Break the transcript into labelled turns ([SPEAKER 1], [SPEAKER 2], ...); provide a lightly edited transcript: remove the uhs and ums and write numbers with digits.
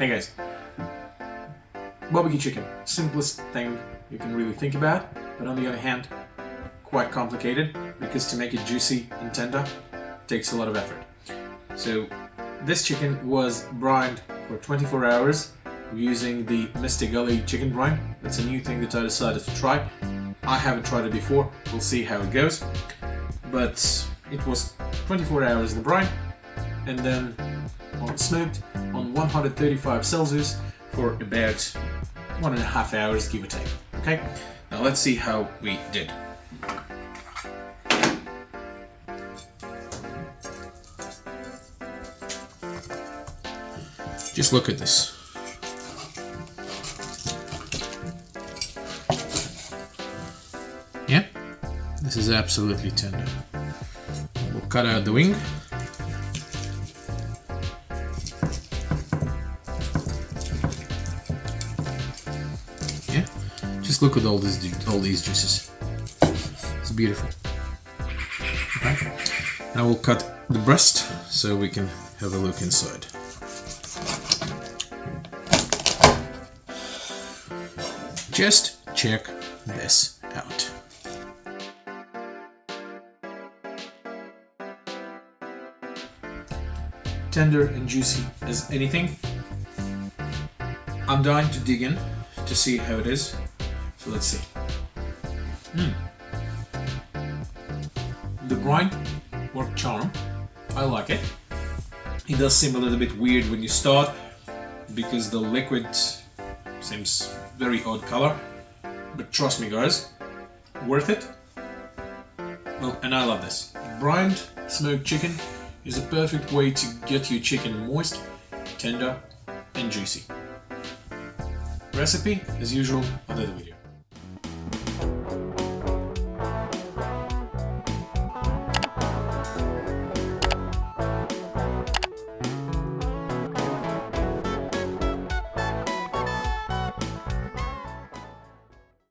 [SPEAKER 1] Hey guys, barbecue chicken, simplest thing you can really think about, but on the other hand, quite complicated because to make it juicy and tender takes a lot of effort. So this chicken was brined for 24 hours using the Mystic Gully chicken brine. That's a new thing that I decided to try. I haven't tried it before, we'll see how it goes. But it was 24 hours in the brine and then smoked on 135 Celsius for about 1.5 hours, give or take. Okay, now let's see how we did. Just look at this. Yeah, this is absolutely tender. We'll cut out the wing. Yeah, just look at all these juices. It's beautiful. Okay. Now we'll cut the breast so we can have a look inside. Just check this out. Tender and juicy as anything. I'm dying to dig in to see how it is. So let's see. The brine worked charm. I like it. It does seem a little bit weird when you start because the liquid seems very odd color, but trust me guys, worth it. Well, and I love this. Brined smoked chicken is a perfect way to get your chicken moist, tender and juicy. Recipe, as usual, under the video.